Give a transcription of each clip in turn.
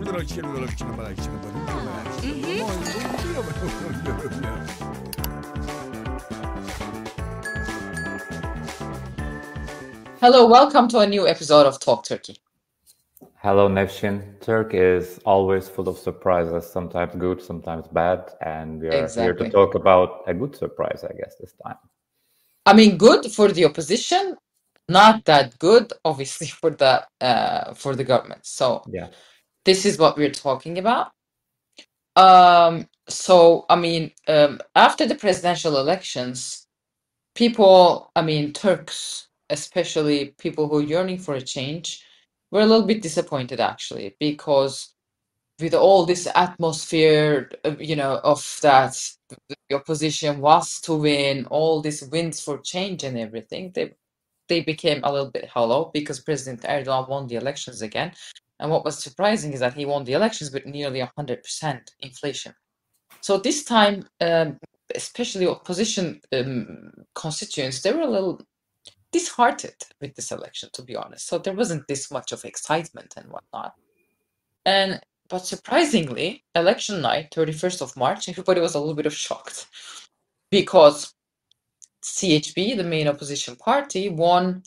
Hello, welcome to a new episode of Talk Turkey. Hello, Nevşin. Turkey is always full of surprises, sometimes good, sometimes bad. And we are here to talk about a good surprise, I guess, this time. I mean, good for the opposition, not that good, obviously, for the government. So Yeah. this is what we're talking about. After the presidential elections, Turks, especially people who are yearning for a change, were a little bit disappointed, actually, because with all this atmosphere, of that the opposition was to win, all these wins for change and everything, they became a little bit hollow because President Erdogan won the elections again. And what was surprising is that he won the elections with nearly 100% inflation. So this time, especially opposition constituents, they were a little disheartened with this election, to be honest. So there wasn't this much of excitement and whatnot. But surprisingly, election night, 31st of March, everybody was a little bit shocked because CHP, the main opposition party, won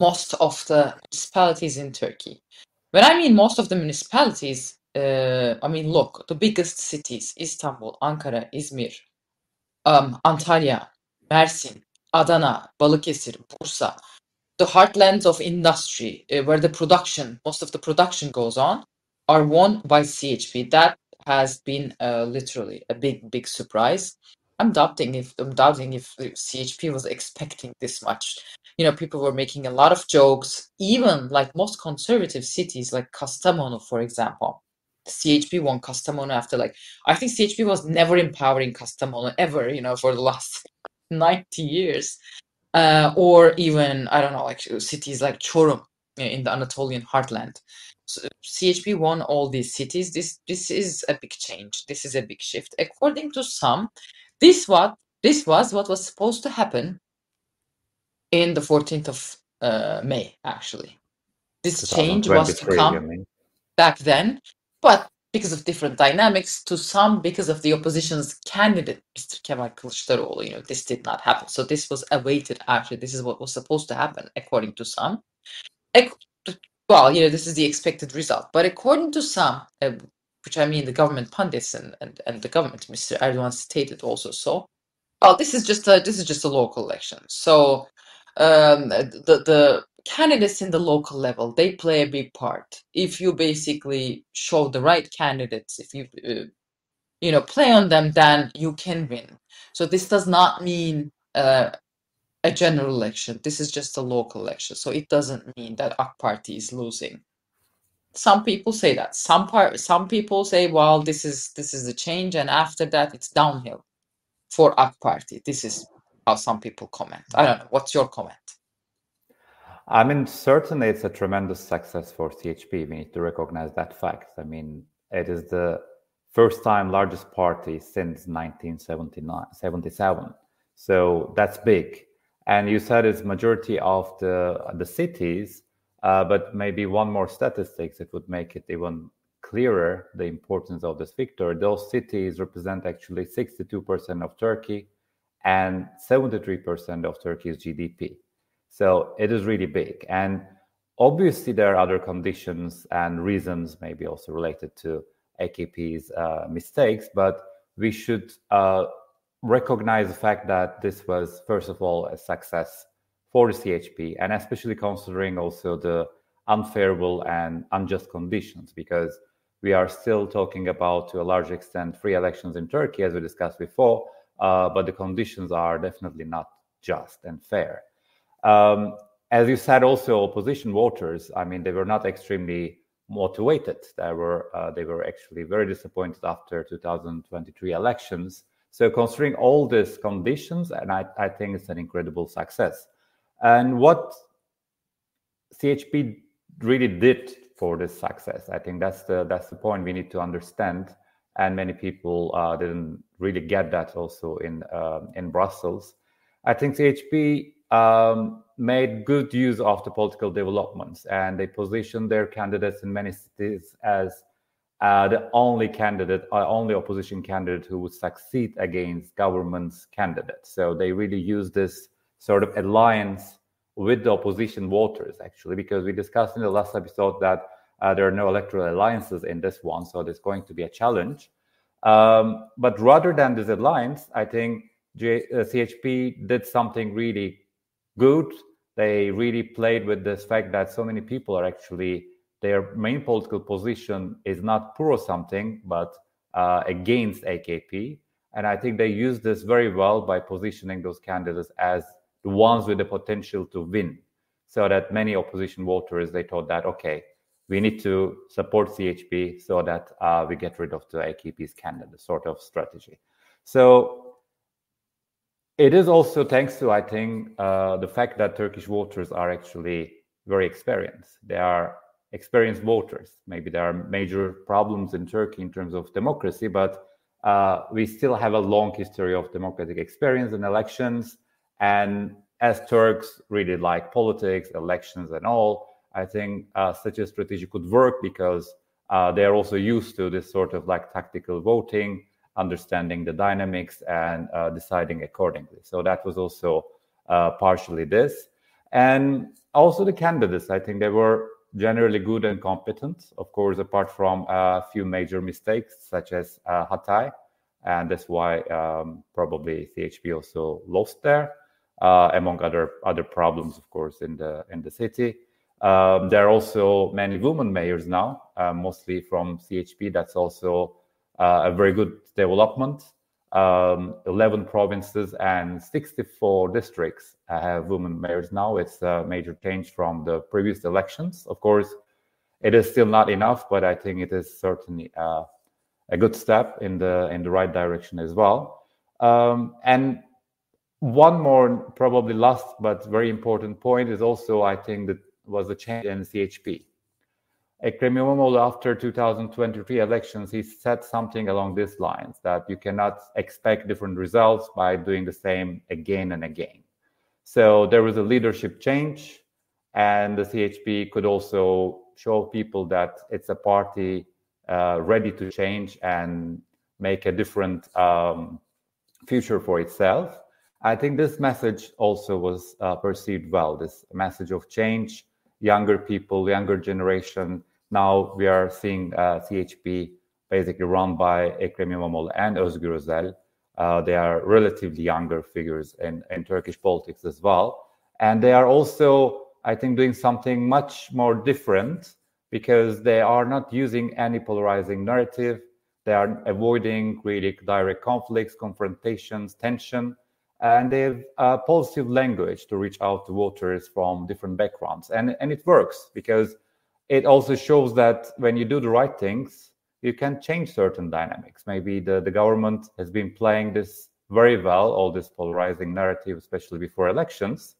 most of the municipalities in Turkey. When I mean most of the municipalities, look, the biggest cities, Istanbul, Ankara, İzmir, Antalya, Mersin, Adana, Balıkesir, Bursa, the heartlands of industry, where most of the production goes on, are won by CHP. That has been literally a big surprise. I'm doubting if CHP was expecting this much. People were making a lot of jokes, even like most conservative cities like Kastamonu, for example. CHP won Kastamonu after I think CHP was never empowering Kastamonu ever, for the last 90 years. Or even, I don't know, like cities like Çorum in the Anatolian heartland. So CHP won all these cities. This is a big change. This is a big shift. According to some, this was what was supposed to happen in the 14th of May, actually. This change was to come back then, but because of different dynamics, to some, because of the opposition's candidate, Mr. Kemal Kılıçdaroğlu, this did not happen. So this was awaited, actually. This is what was supposed to happen, according to some. This is the expected result. But according to some, which I mean the government pundits and the government, Mr. Erdogan stated also so, this is just a local election. So the candidates in the local level, they play a big part. If you basically show the right candidates, if you play on them, then you can win. So this does not mean a general election. This is just a local election. So it doesn't mean that AK Party is losing. Some people say that. Some people say, well, this is the change, and after that it's downhill for AK Party. This is how some people comment. I don't know. What's your comment? I mean, certainly it's a tremendous success for CHP. We need to recognize that fact. I mean, it is the first time largest party since 1977. So that's big. And you said it's majority of the cities, but maybe one more statistics that would make it even clearer the importance of this victory. Those cities represent actually 62% of Turkey and 73% of Turkey's GDP. So it is really big. And obviously there are other conditions and reasons, maybe also related to AKP's mistakes, but we should recognize the fact that this was, first of all, a success for the CHP, and especially considering also the unfavorable and unjust conditions, because we are still talking about, to a large extent, free elections in Turkey, as we discussed before, but the conditions are definitely not just and fair. As you said, also opposition voters, I mean, they were not extremely motivated. They were actually very disappointed after 2023 elections. So considering all these conditions, and I think it's an incredible success. And what CHP really did for this success, I think that's the point we need to understand. And many people didn't really get that also in Brussels. I think CHP made good use of the political developments, and they positioned their candidates in many cities as the only candidate, only opposition candidate who would succeed against government's candidate. So they really use this sort of alliance with the opposition voters, actually, because we discussed in the last episode that there are no electoral alliances in this one, so there's going to be a challenge. But rather than this alliance, I think CHP did something really good. They really played with this fact that so many people are actually, their main political position is not pro something, but against AKP. And I think they used this very well by positioning those candidates as the ones with the potential to win. So that many opposition voters, they thought that, okay, we need to support CHP so that we get rid of the AKP's candidate sort of strategy. So it is also thanks to, I think, the fact that Turkish voters are actually very experienced. They are experienced voters. Maybe there are major problems in Turkey in terms of democracy, but we still have a long history of democratic experience in elections. And as Turks really like politics, elections and all, I think such a strategy could work because they are also used to this sort of like tactical voting, understanding the dynamics and deciding accordingly. So that was also partially this. And also the candidates, I think they were generally good and competent, of course, apart from a few major mistakes, such as Hatay. And that's why probably CHP also lost there, among other problems, of course, in the city. There are also many women mayors now, mostly from CHP. That's also a very good development. 11 provinces and 64 districts have women mayors now. It's a major change from the previous elections. Of course, it is still not enough, but I think it is certainly a good step in the right direction as well. And one more, probably last but very important point is also, I think, that was a change in CHP. Ekrem İmamoğlu, after 2023 elections, he said something along these lines, that you cannot expect different results by doing the same again and again. So there was a leadership change, and the CHP could also show people that it's a party ready to change and make a different future for itself. I think this message also was perceived well, this message of change, younger people, younger generation. Now we are seeing CHP basically run by Ekrem İmamoğlu and Özgür Özel. They are relatively younger figures in Turkish politics as well. And they are also, I think, doing something much more different because they are not using any polarizing narrative. They are avoiding really direct conflicts, confrontations, tension. And they have positive language to reach out to voters from different backgrounds. And it works because it also shows that when you do the right things, you can change certain dynamics. Maybe the government has been playing this very well, all this polarizing narrative, especially before elections,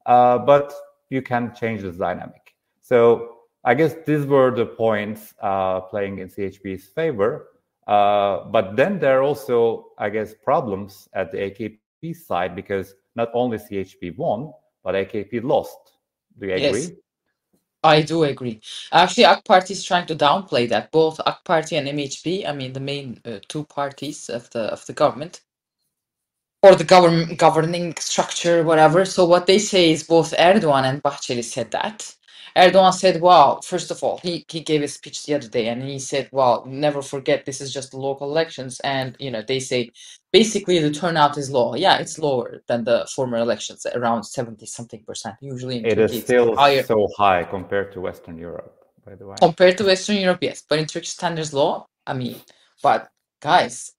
but you can change this dynamic. So I guess these were the points playing in CHP's favor. But then there are also, I guess, problems at the AKP side because not only CHP won, but AKP lost. Do you agree? Yes, I do agree. Actually, AK Party is trying to downplay that. Both AK Party and MHP, I mean, the main two parties of the government or the governing structure, whatever. So what they say is both Erdogan and Bahçeli said that. Erdogan said, "Wow, first of all, he gave a speech the other day, and he said, well, never forget this is just local elections, and they say basically the turnout is low. Yeah, it's lower than the former elections, around 70-something%. Usually in It Turkey, is it's still higher so high compared to Western Europe, by the way. compared to Western Europe, yes, but in Turkish standards low. I mean, but guys,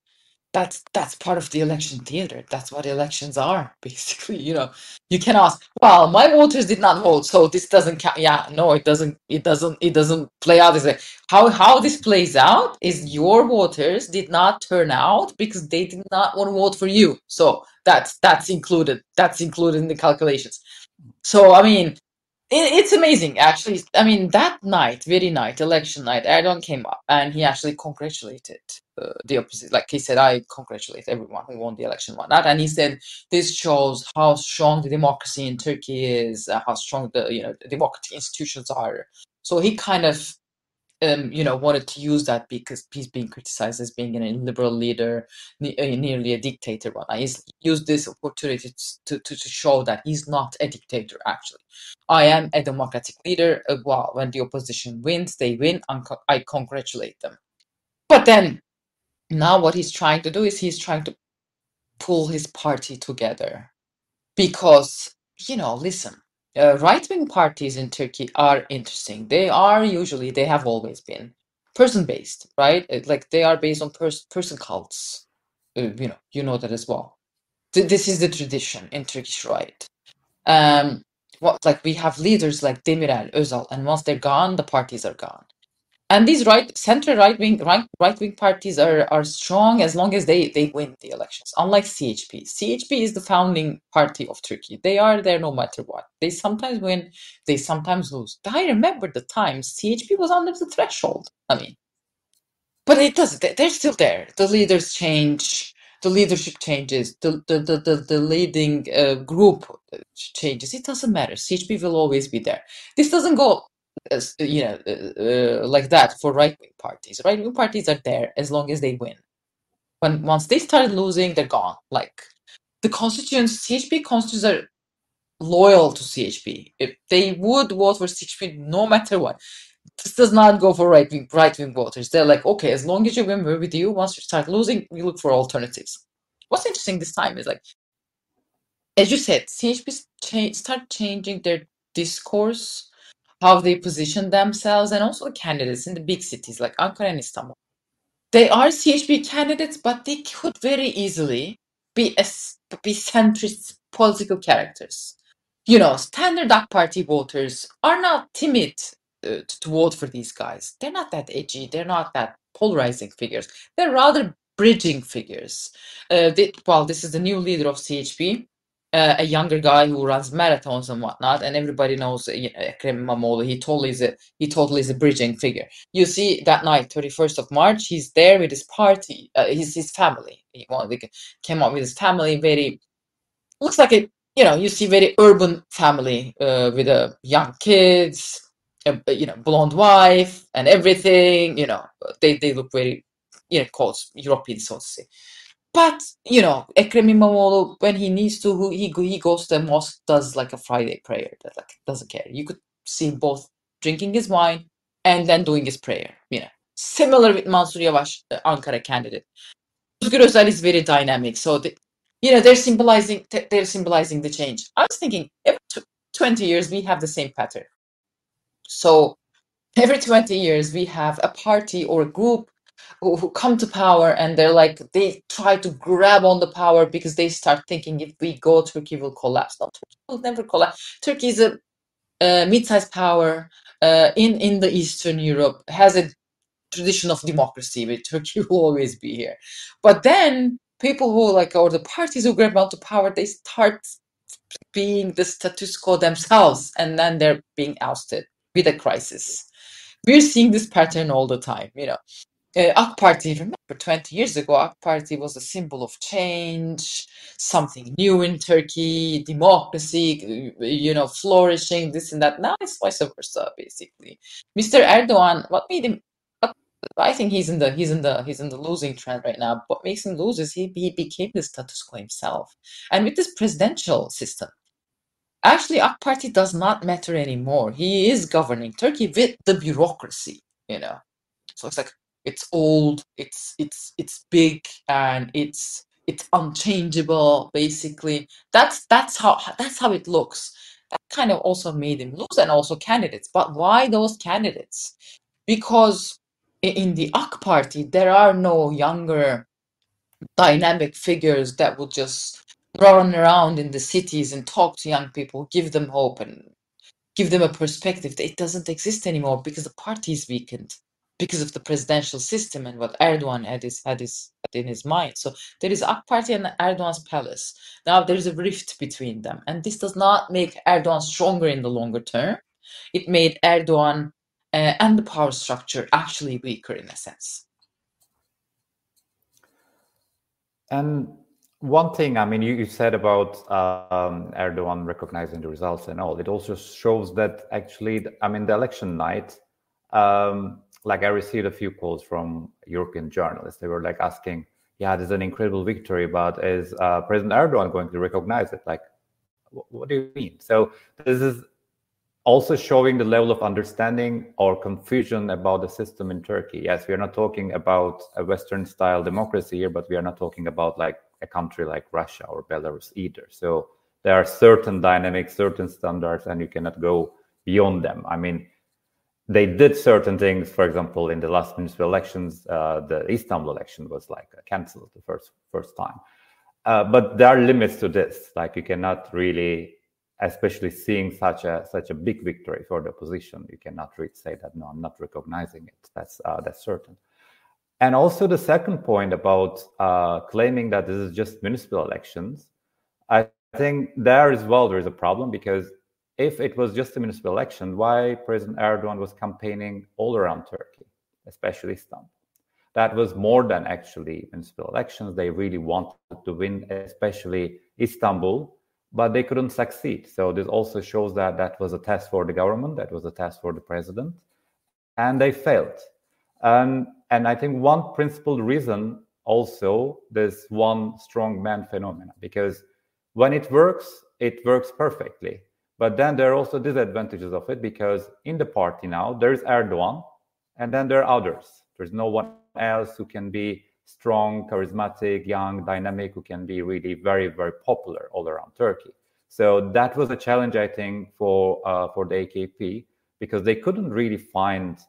that's part of the election theater. That's what elections are, basically. You can ask, well, my voters did not vote, so this doesn't count. Yeah, no, it doesn't. It doesn't play out this way. How this plays out is your voters did not turn out because they did not want to vote for you. So that's included. That's included in the calculations. So I mean, it's amazing, actually. I mean, that night, very night, election night, Erdogan came up and he actually congratulated the opposite. Like he said, I congratulate everyone who won the election, whatnot. And he said this shows how strong the democracy in Turkey is, how strong the democratic institutions are. So he kind of wanted to use that because he's being criticized as being a liberal leader, nearly a dictator. One, he's used this opportunity to show that he's not a dictator. Actually, I am a democratic leader. Well, when the opposition wins, they win. I congratulate them. But then now, what he's trying to do is he's trying to pull his party together because listen. Right-wing parties in Turkey are interesting. They have always been person-based, right? Like they are based on person cults. You know that as well. This is the tradition in Turkish right. Like we have leaders like Demirel, Özal, and once they're gone, the parties are gone. And these center right wing parties are strong as long as they win the elections. Unlike CHP, CHP is the founding party of Turkey. They are there no matter what. They sometimes win, they sometimes lose. I remember the times CHP was under the threshold. I mean, but it doesn't. They're still there. The leaders change. The leadership changes. The leading group changes. It doesn't matter. CHP will always be there. This doesn't go like that for right-wing parties. Right-wing parties are there as long as they win. Once they start losing, they're gone. Like the constituents, CHP constituents are loyal to CHP. If they would vote for CHP no matter what. This does not go for right-wing voters. They're like, okay, as long as you win, we're with you. Once you start losing, we look for alternatives. What's interesting this time is like, as you said, CHP start changing their discourse, how they position themselves, and also the candidates in the big cities like Ankara and Istanbul. They are CHP candidates, but they could very easily be centrist political characters. Standard AK Party voters are not timid to vote for these guys. They're not that edgy. They're not that polarizing figures. They're rather bridging figures. This is the new leader of CHP, a younger guy who runs marathons and whatnot, and everybody knows Ekrem İmamoğlu. He totally is a bridging figure. You see that night, 31st of March, he's there with his party, his family. He came up with his family. Looks like you see very urban family with young kids, blonde wife and everything. They look very, quote European, so to say. But Ekrem İmamoğlu, when he needs to, he goes to the mosque, does like a Friday prayer. That like doesn't care. You could see him both drinking his wine and then doing his prayer. Similar with Mansur Yavaş, the Ankara candidate. Özgür Özel is very dynamic, so they're symbolizing the change. I was thinking every 20 years we have the same pattern. So every 20 years we have a party or a group who come to power, and they try to grab on the power because they start thinking if we go, Turkey will collapse. No, Turkey will never collapse. Turkey is a mid-sized power in the Eastern Europe, has a tradition of democracy, but Turkey will always be here. But then people or the parties who grab onto power, they start being the status quo themselves, and then they're being ousted with a crisis. We're seeing this pattern all the time. AK Party, remember 20 years ago, AK Party was a symbol of change, something new in Turkey, democracy, flourishing, this and that. Now it's vice versa, basically. Mr. Erdogan, what made him? I think he's in the losing trend right now. What makes him lose is he became the status quo himself, and with this presidential system, actually, AK Party does not matter anymore. He is governing Turkey with the bureaucracy. So it's like it's old, it's big, and it's unchangeable. Basically, that's how it looks. That kind of also made him lose, and also candidates. But why those candidates? Because in the AK Party, there are no younger, dynamic figures that will just run around in the cities and talk to young people, give them hope, and give them a perspective. It doesn't exist anymore because the party is weakened because of the presidential system and what Erdogan had in his mind. So there is AK Party and Erdogan's palace. Now there is a rift between them, and this does not make Erdogan stronger in the longer term. It made Erdogan and the power structure actually weaker in a sense. And one thing, I mean, you said about Erdogan recognizing the results and all. It also shows that actually, I mean, the election night, like I received a few calls from European journalists. They were like asking, yeah, this is an incredible victory, but is President Erdogan going to recognize it? Like, what do you mean? So this is also showing the level of understanding or confusion about the system in Turkey. Yes, we are not talking about a Western-style democracy here, but we are not talking about like a country like Russia or Belarus either. So there are certain dynamics, certain standards, and you cannot go beyond them. I mean, they did certain things. For example, in the last municipal elections, the Istanbul election was like cancelled the first time. But there are limits to this. Like you cannot really, especially seeing such a big victory for the opposition, you cannot really say that no, I'm not recognizing it. That's certain. And also the second point about claiming that this is just municipal elections, I think there as well there is a problem, because if it was just a municipal election, why President Erdogan was campaigning all around Turkey, especially Istanbul? That was more than actually municipal elections. They really wanted to win, especially Istanbul, but they couldn't succeed. So this also shows that that was a test for the government, that was a test for the president, and they failed. And I think one principal reason also this one strong man phenomenon, because when it works perfectly. But then there are also disadvantages of it, because in the party now, there's Erdogan, and then there are others. There's no one else who can be strong, charismatic, young, dynamic, who can be really very, very popular all around Turkey. So that was a challenge, I think, for the AKP, because they couldn't really find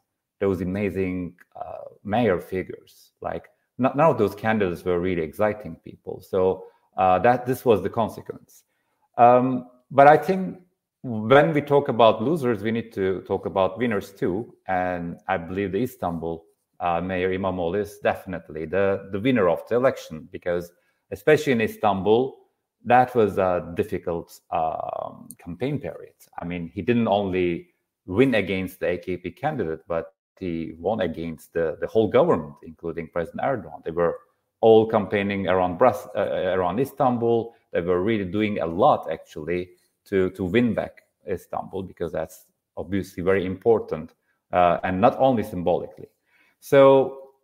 those amazing mayor figures. Like none of those candidates were really exciting people. So this was the consequence. But I think when we talk about losers, we need to talk about winners too. And I believe the Istanbul Mayor İmamoğlu is definitely the winner of the election, because especially in Istanbul, that was a difficult campaign period. I mean, he didn't only win against the AKP candidate, but he won against the whole government, including President Erdogan. They were all campaigning around Istanbul. They were really doing a lot, actually, to win back Istanbul, because that's obviously very important, and not only symbolically. So,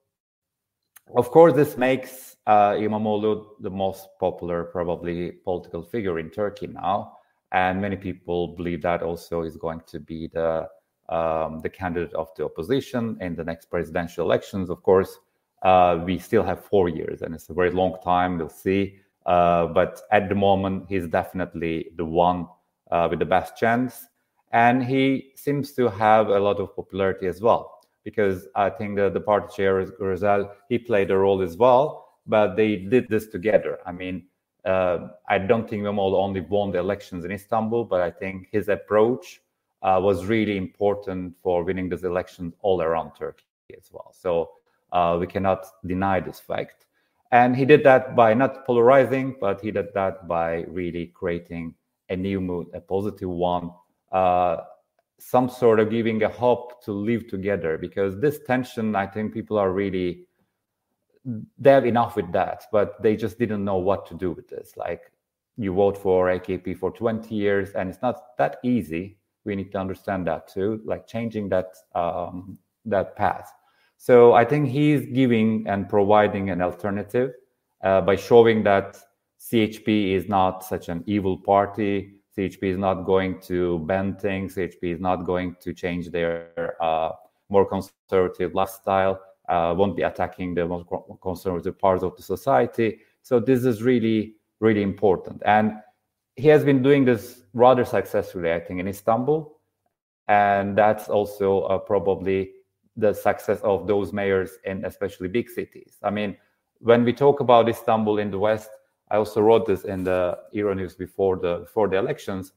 of course, this makes İmamoğlu the most popular, probably, political figure in Turkey now, and many people believe that also is going to be the candidate of the opposition in the next presidential elections. Of course, we still have 4 years, and it's a very long time. We'll see. But at the moment, he's definitely the one with the best chance. And he seems to have a lot of popularity as well, because I think the party chair, Rizal, he played a role as well, but they did this together. I mean, I don't think İmamoğlu only won the elections in Istanbul, but I think his approach was really important for winning this election all around Turkey as well. So we cannot deny this fact. And he did that by not polarizing, but he did that by really creating a new mood, a positive one, some sort of giving a hope to live together. Because this tension, I think people are really, they have enough with that, but they just didn't know what to do with this. Like, you vote for AKP for 20 years, and it's not that easy. We need to understand that too, like changing that path. So I think he's giving and providing an alternative by showing that CHP is not such an evil party. CHP is not going to ban things. CHP is not going to change their more conservative lifestyle, won't be attacking the most conservative parts of the society. So this is really, really important. And he has been doing this rather successfully, I think, in Istanbul. And that's also probably the success of those mayors in especially big cities. I mean, when we talk about Istanbul in the West, I also wrote this in the Euronews before the elections.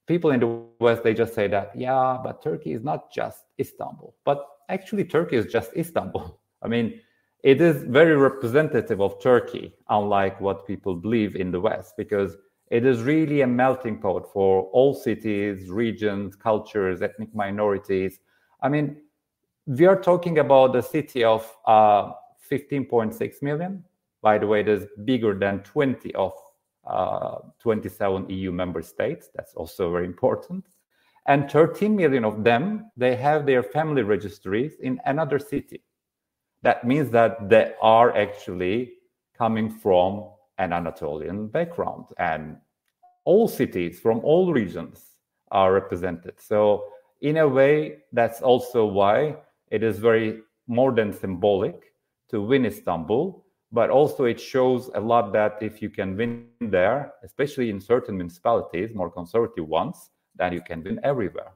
People in the West, they just say that, yeah, but Turkey is not just Istanbul. But actually, Turkey is just Istanbul. I mean, it is very representative of Turkey, unlike what people believe in the West, because it is really a melting pot for all cities, regions, cultures, ethnic minorities. I mean, we are talking about a city of 15.6 million. By the way, it is bigger than 20 of 27 EU member states. That's also very important. And 13 million of them, they have their family registries in another city. That means that they are actually coming from an Anatolian background, and all cities from all regions are represented. So in a way, that's also why it is very more than symbolic to win Istanbul, but also it shows a lot that if you can win there, especially in certain municipalities, more conservative ones, then you can win everywhere.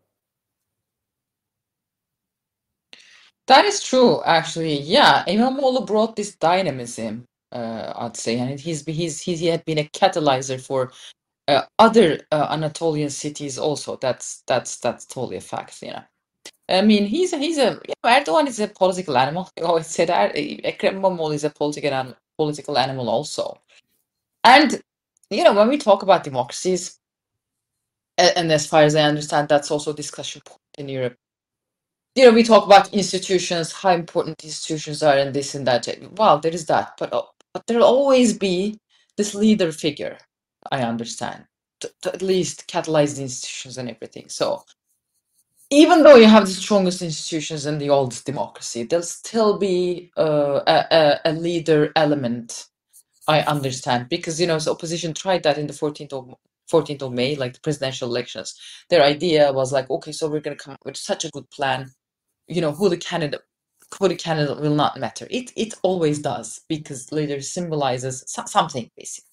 That is true, actually. Yeah, İmamoğlu brought this dynamism, I'd say, and he had been a catalyzer for other Anatolian cities also. That's totally a fact, you know. I mean, he's a Erdogan is a political animal. You always say that. Ekrem İmamoğlu is a political animal also. And you know, when we talk about democracies, and as far as I understand, that's also a discussion point in Europe. You know, we talk about institutions, how important institutions are, and this and that. Well, there is that, but there'll always be this leader figure. I understand to at least catalyze the institutions and everything. So even though you have the strongest institutions and the oldest democracy, there'll still be a leader element. I understand, because you know, so opposition tried that in the 14th of May, like the presidential elections. Their idea was like, okay, so we're going to come up with such a good plan. You know, who the candidate will not matter. It always does, because leader symbolizes something, basically.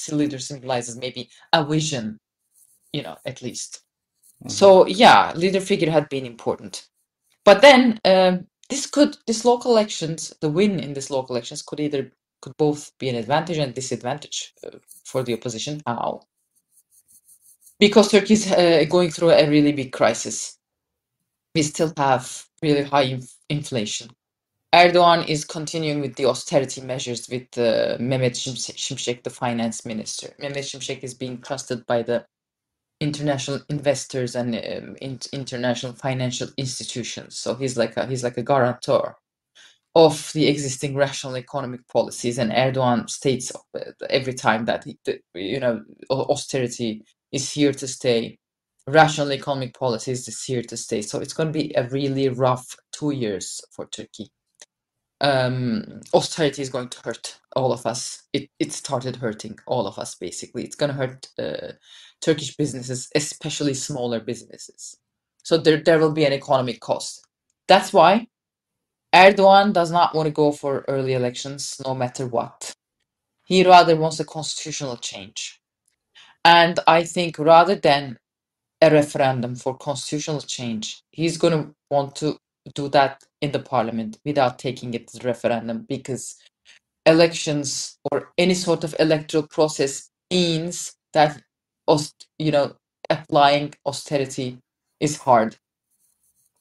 The leader symbolizes maybe a vision, you know, at least. So yeah, leader figure had been important. But then these local elections, the win in these local elections could both be an advantage and disadvantage for the opposition. How? Because Turkey is going through a really big crisis. We still have really high inflation. Erdogan is continuing with the austerity measures with Mehmet Şimşek, the finance minister. Mehmet Şimşek is being trusted by the international investors and international financial institutions. So he's like a guarantor of the existing rational economic policies. And Erdogan states every time that you know, austerity is here to stay. Rational economic policies is here to stay. So it's going to be a really rough 2 years for Turkey. Austerity is going to hurt all of us. It started hurting all of us, basically. It's going to hurt Turkish businesses, especially smaller businesses. So there will be an economic cost. That's why Erdogan does not want to go for early elections, no matter what. He rather wants a constitutional change. And I think rather than a referendum for constitutional change, he's going to want to do that in the parliament without taking it to referendum, because elections or any sort of electoral process means that you know, applying austerity is hard.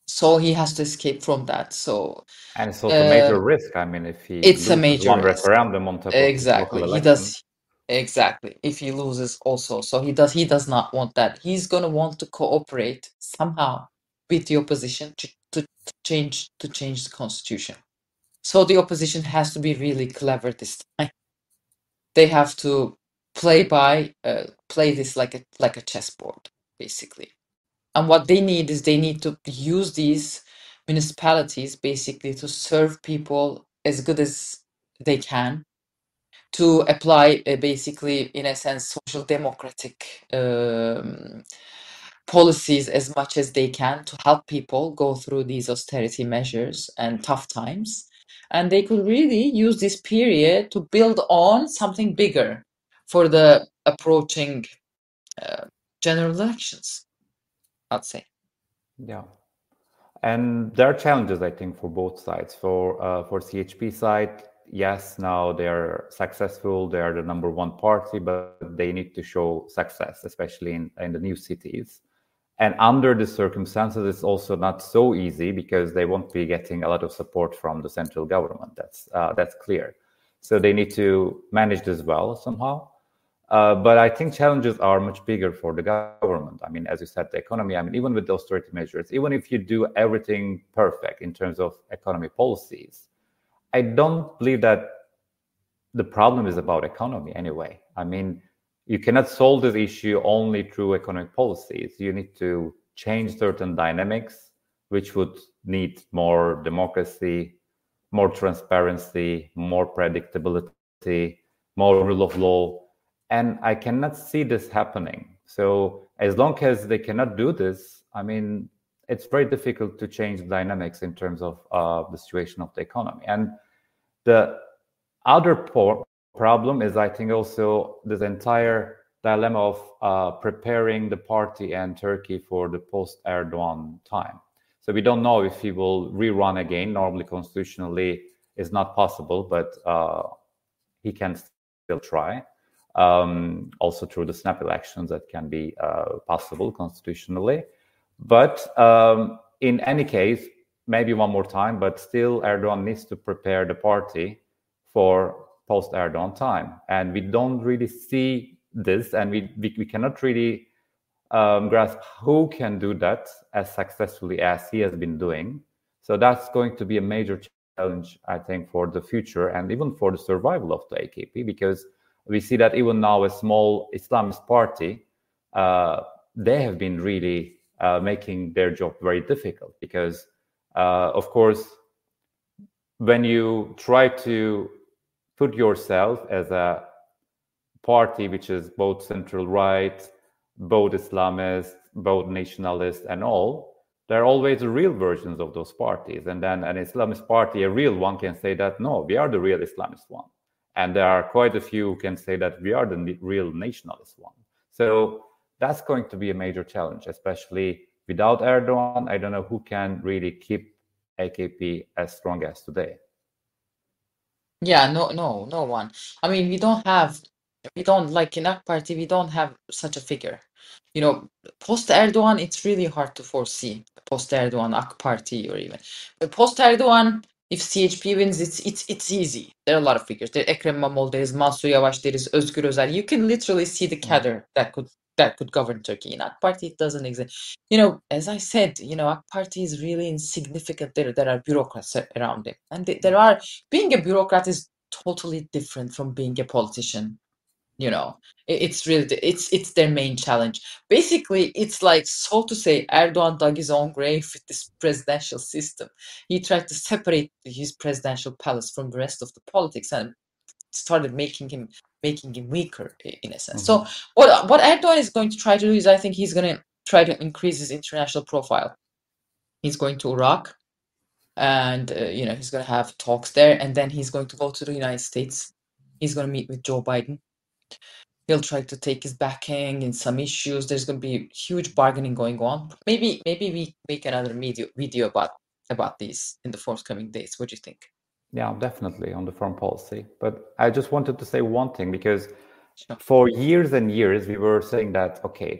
So he has to escape from that. So And it's also a major risk. I mean, if he it's a loses major one risk. referendum on top of this local Exactly. He election. does. Exactly. If he loses also. So he does not want that. He's going to want to cooperate somehow with the opposition to change the constitution. So the opposition has to be really clever this time. They have to play this like a chessboard, basically. And what they need is they need to use these municipalities basically to serve people as good as they can, to apply basically, in a sense, social democratic policies as much as they can to help people go through these austerity measures and tough times. And they could really use this period to build on something bigger for the approaching general elections, I'd say. Yeah. And there are challenges, I think, for both sides. For CHP side, yes, now they're successful. They are the number one party, but they need to show success, especially in the new cities. And under the circumstances, it's also not so easy because they won't be getting a lot of support from the central government. That's clear. So they need to manage this well somehow. But I think challenges are much bigger for the government. I mean, as you said, the economy, I mean, even with the austerity measures, even if you do everything perfect in terms of economy policies, I don't believe that the problem is about economy anyway. I mean, you cannot solve this issue only through economic policies. You need to change certain dynamics, which would need more democracy, more transparency, more predictability, more rule of law. And I cannot see this happening. So as long as they cannot do this, I mean, it's very difficult to change dynamics in terms of the situation of the economy. And the other problem is, I think, also this entire dilemma of preparing the party and Turkey for the post-Erdogan time. So we don't know if he will rerun again. Normally, constitutionally, is not possible, but he can still try. Also through the snap elections, that can be possible constitutionally. But in any case, maybe one more time, but still Erdogan needs to prepare the party for post-Erdogan time. And we don't really see this, and we cannot really grasp who can do that as successfully as he has been doing. So that's going to be a major challenge, I think, for the future and even for the survival of the AKP, because we see that even now a small Islamist party, they have been really making their job very difficult because, of course, when you try to put yourself as a party which is both central right, both Islamist, both nationalist and all, there are always real versions of those parties. And then an Islamist party, a real one, can say that, no, we are the real Islamist one. And there are quite a few who can say that we are the real nationalist one. So that's going to be a major challenge, especially without Erdogan. I don't know who can really keep AKP as strong as today. Yeah, no one. I mean, we don't like in AK Party, we don't have such a figure. You know, post Erdogan, it's really hard to foresee post Erdogan AK Party or even. But post Erdogan, if CHP wins, it's easy. There are a lot of figures. There Ekrem İmamoğlu, there is Mansur Yavaş, there is Özgür Özel. You can literally see the cadre that could govern Turkey. In AK Party, it doesn't exist. You know, as I said, you know, AK Party is really insignificant. There are bureaucrats around it, and there are. Being a bureaucrat is totally different from being a politician. You know, it's really it's their main challenge. Basically, it's like, so to say, Erdogan dug his own grave with this presidential system. He tried to separate his presidential palace from the rest of the politics and started making him weaker in a sense. So what Erdogan is going to try to do is, I think he's going to try to increase his international profile. He's going to Iraq, and you know, he's going to have talks there, and then he's going to go to the United States. He's going to meet with Joe Biden. He'll try to take his backing in some issues. There's going to be huge bargaining going on. Maybe we make another video about these in the forthcoming days. What do you think? Yeah, definitely on the foreign policy. But I just wanted to say one thing, because Sure. for years and years we were saying that, okay,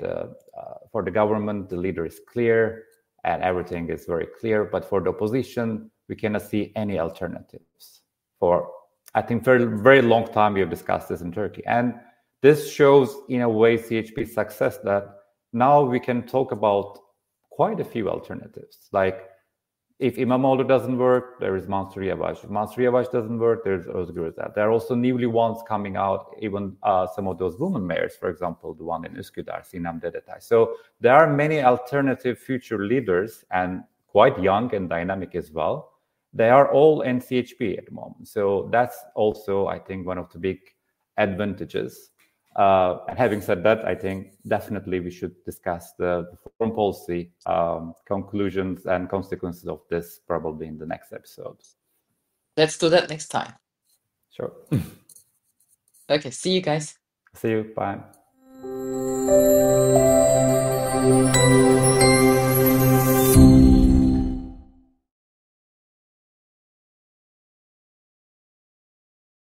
for the government, the leader is clear and everything is very clear, but for the opposition, we cannot see any alternatives. For, I think, very, very long time we have discussed this in Turkey. And this shows, in a way, CHP's success, that now we can talk about quite a few alternatives. Like, if İmamoğlu doesn't work, there is Mansur Yavaş. If Mansur Yavaş doesn't work, there's Özgür Özel. There are also newly ones coming out, even some of those women mayors, for example, the one in Üsküdar, Sinem Dedetay. So there are many alternative future leaders, and quite young and dynamic as well. They are all in CHP at the moment. So that's also, I think, one of the big advantages. And having said that, I think definitely we should discuss the foreign policy conclusions and consequences of this probably in the next episode. Let's do that next time. Sure. Okay, see you guys. See you. Bye.